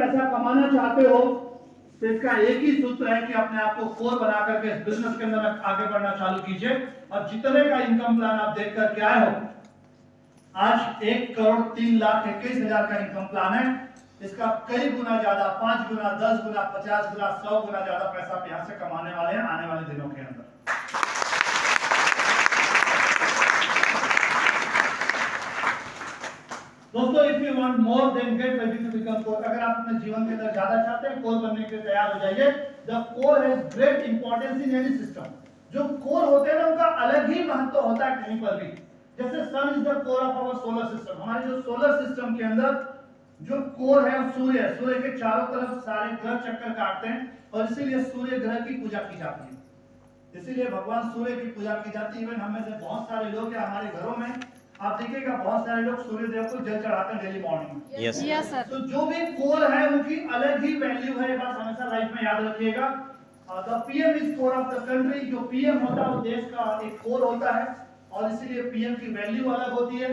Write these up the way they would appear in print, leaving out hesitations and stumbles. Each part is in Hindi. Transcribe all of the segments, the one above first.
पैसा कमाना चाहते हो तो इसका एक ही सूत्र है कि अपने आप को कोर बना करके इस बिजनेस के अंदर आगे बढ़ना चालू कीजिए। और जितने का इनकम प्लान आप देख करके आए हो, आज 1,03,21,000 का इनकम प्लान है। इसका कई गुना ज्यादा, 5 गुना, 10 गुना, 50 गुना, 100 गुना ज्यादा पैसा आप यहां से कमाने वाले हैं आने वाले दिनों के अंदर। दोस्तों, if you want more then get ready to become core, अगर आप अपने जीवन के अंदर ज्यादा चाहते हैं, कोर बनने के लिए तैयार हो जाइए। The core has great importance in any system. जो कोर होते हैं ना, उनका अलग ही महत्व होता है कहीं पर भी। जैसे sun is the core of our solar system. हमारे जो सोलर सिस्टम के अंदर जो कोर है सूर्य है। सूर्य के चारों तरफ सारे ग्रह चक्कर काटते हैं और इसीलिए सूर्य ग्रह की पूजा की जाती है। इसीलिए भगवान सूर्य की पूजा की जाती है। इवन हम में से बहुत सारे लोग या हमारे घरों में आप देखिएगा बहुत सारे लोग सूर्य देव को जल चढ़ाते हैं डेली मॉर्निंग। Yes sir. तो जो भी कोर है उनकी अलग ही वैल्यू है। ये बात हमेशा लाइफ में याद रखिएगा। The PM is core of the country. जो पीएम होता है वो देश का एक कोर होता है और इसीलिए पीएम की वैल्यू अलग होती है।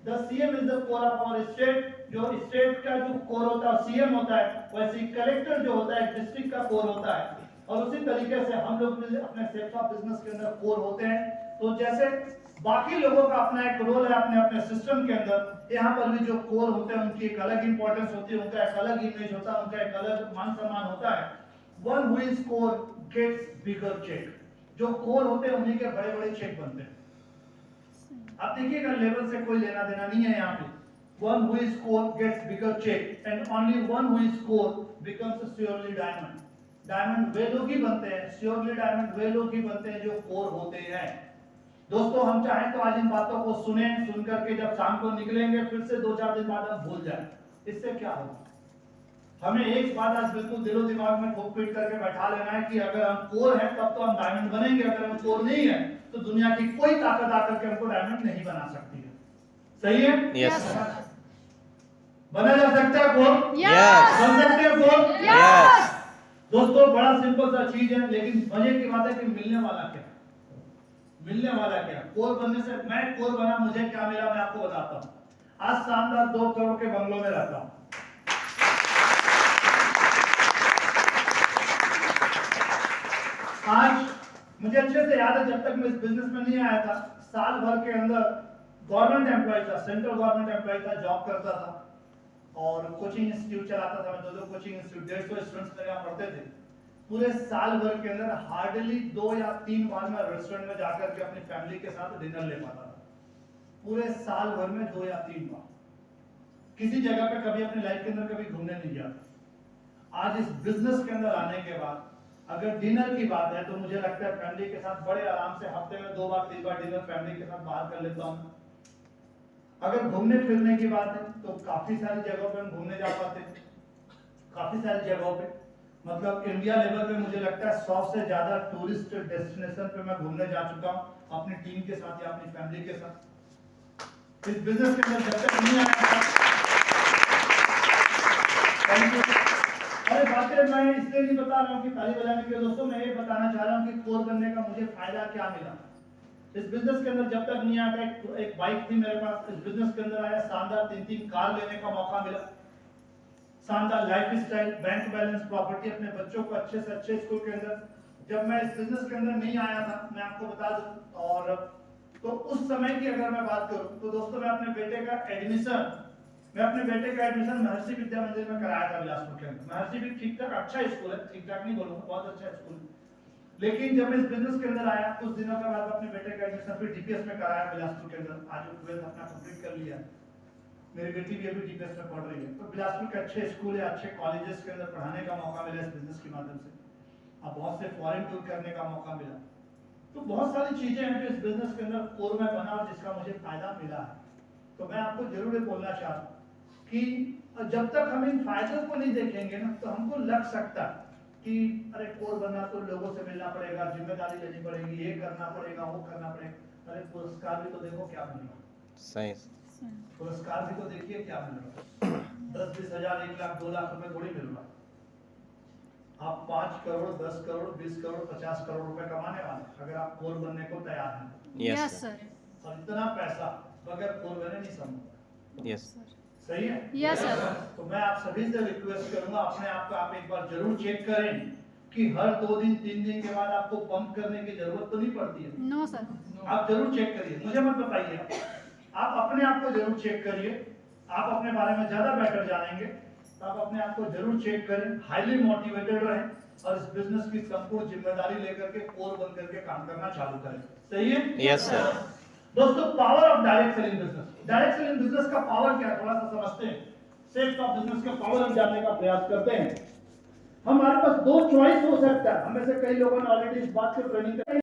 The CM is the core of our state. जो स्टेट का जो कोर होता है सीएम होता है, वैसे ही कलेक्टर जो होता है डिस्ट्रिक्ट का कोर होता है। और उसी तरीके से हम लोग अपने सेक्टर ऑफ बिजनेस के अंदर कोर होते हैं। तो जैसे बाकी लोगों का अपना एक रोल है अपने अपने सिस्टम के अंदर, यहाँ पर भी जो कोर होते हैं उनकी एक अलग इंपॉर्टेंस होती है, उनका एक अलग इमेज होता है, उनका एक अलग मान सम्मान होता है। One who is core gets bigger check. जो कोर होते हैं उन्हीं के बड़े बड़े चेक बनते हैं। आप देखिएगा लेवल से कोई लेना देना नहीं है यहाँ पे। One who is core gets bigger check and only one who is core becomes surely diamond. Diamond वे लोग ही बनते हैं, श्योरली डायमंड वे लोग ही बनते हैं जो कोर होते हैं। दोस्तों, हम चाहें तो आज इन बातों को सुने, सुन करके जब शाम को निकलेंगे फिर से 2-4 दिन बाद हम भूल जाएं। इससे क्या होगा? हमें एक बात आज बिल्कुल दिलो दिमाग में ठोक पीट करके बैठा लेना है कि अगर हम कोर हैं तब तो हम डायमंड बनेंगे, अगर हम कोर नहीं है तो दुनिया की कोई ताकत आकर के हमको डायमंड नहीं बना सकती है। सही है? यस। बना जा सकता है कोर? यस। बन सकते हैं कोर? यस। दोस्तों, बड़ा सिंपल सा चीज है, लेकिन मजे की बात है कि मिलने वाला क्या? मिलने वाला क्या? कोर बनने से, मैं कोर बना, मुझे क्या मिला मैं आपको बताता हूं। आज शानदार 2 करोड़ के बंगलों में रहता हूं। आज मुझे अच्छे से याद है, जब तक मैं इस बिजनेस में नहीं आया था, साल भर के अंदर गवर्नमेंट एम्प्लॉय था, सेंट्रल गवर्नमेंट एम्प्लॉय था, जॉब करता था और कोचिंग इंस्टीट्यूट चलाता था। मैं 2 कोचिंग इंस्टीट्यूट, 150 स्टूडेंट्स मेरे यहाँ पढ़ते थे। पूरे साल भर के अंदर हार्डली 2 या 3 बार मैं रेस्टोरेंट में जाकर के अपनी फैमिली के साथ डिनर ले पाता था। पूरे साल भर में 2 या 3 बार। किसी जगह पे कभी अपनी लाइफ के अंदर कभी घूमने नहीं गया। आज इस बिजनेस के अंदर आने के बाद अगर डिनर की बात है तो मुझे लगता है फैमिली के साथ बड़े आराम से हफ्ते में 2 बार 3 बार डिनर फैमिली के साथ बाहर कर लेता हूँ। अगर घूमने फिरने की बात है तो काफी सारी जगहों पे हम घूमने जा पाते हैं। काफी सारी जगहों पे, मतलब इंडिया लेवल पे मुझे लगता है 100 से ज्यादा टूरिस्ट डेस्टिनेशन पे मैं घूमने जा चुका हूँ अपनी टीम के साथ या अपनी फैमिली के साथ। इस बिजनेस के अंदर जब तक नहीं आया था, अरे बातें मैं इसलिए नहीं बता रहा हूँ कि ताली बजाने के लिए। दोस्तों, मैं ये बताना चाह रहा हूँ कि कोर बनने का मुझे फायदा क्या मिला इस बिजनेस के अंदर। जब तक नहीं आता, एक बाइक थी मेरे पास, इस बिजनेस के अंदर आया, शानदार 3-3 कार लेने का मौका मिला, शानदार life style, bank balance, property, अपने बच्चों को अच्छे से अच्छे स्कूल के अंदर। जब मैं इस बिजनेस के अंदर नहीं आया था, मैं आपको बता दूं, और तो उस समय की अगर मैं बात करूं तो दोस्तों, मैं अपने बेटे का एडमिशन महर्षि विद्या मंदिर में कराया था बिलासपुर के अंदर। महर्षि भी ठीक ठाक अच्छा स्कूल है, ठीक ठाक नहीं बोलूंगा, बहुत अच्छा स्कूल है। लेकिन जब मैं इस बिजनेस के अंदर आया, कुछ दिनों के बाद अपने बेटे का एडमिशन फिर डीपीएस में कराया बिलासपुर के अंदर। आज वो 12th अपना कंप्लीट कर लिया। मेरी बेटी भी अभी डीपीएस में पढ़ रही है। तो बिलासपुर के अच्छे स्कूल है, अच्छे कॉलेजेस के अंदर पढ़ाने का मौका मिला इस बिजनेस के माध्यम से। अब बहुत से फॉरेन टूर करने का मौका मिला। तो बहुत सारी चीजें हैं जो इस बिजनेस के अंदर कोर में बना और जिसका मुझे फायदा मिला है। तो मैं आपको जरूर बोलना चाहता हूँ कि जब तक हम इन फायदों को नहीं देखेंगे ना, तो हमको लग सकता कि अरे कोर बनना तो लोगों से मिलना पड़ेगा, जिम्मेदारी लेनी पड़ेगी, ये करना पड़ेगा, वो करना पड़ेगा। अरे पुरस्कार भी तो देखो क्या मिलेगा। सही। पुरस्कार भी तो देखिए क्या मिल रहा है। 10-20 हजार, 1 लाख, 2 लाख रुपए थोड़ी मिल रहा है। आप 5 करोड़, 10 करोड़, 20 करोड़, 50 करोड़ रुपए कमाने वाले अगर आप कोर बनने को तैयार हैं। Yes sir. और इतना पैसा बगैर कोर बने नहीं संभव। यस। सही है? Yes sir. तो मैं आप सभी से रिक्वेस्ट करूंगा, अपने आप को आप एक बार जरूर चेक करें कि हर 2 दिन 3 दिन के बाद आपको पंप करने की जरूरत तो नहीं पड़ती है। No sir. आप जरूर चेक करिए, मुझे मत बताइए, आप अपने आप को जरूर चेक करिए। आप अपने बारे में ज्यादा बेटर जानेंगे, तो आप अपने आप को जरूर चेक करें, हाईली मोटिवेटेड रहें और इस बिजनेस की संपूर्ण जिम्मेदारी लेकर के कोर बन करके काम करना चालू करें। सही है? Yes sir. दोस्तों, power of direct selling business. Direct selling business का पावर क्या है, थोड़ा सा समझते हैं। सेल्स ऑफ बिजनेस का पावर हम जानने का प्रयास करते हैं। हमारे पास 2 चॉइस हो सकता है, हमें से कई लोगों ने ऑलरेडी इस बात को ट्रेनिंग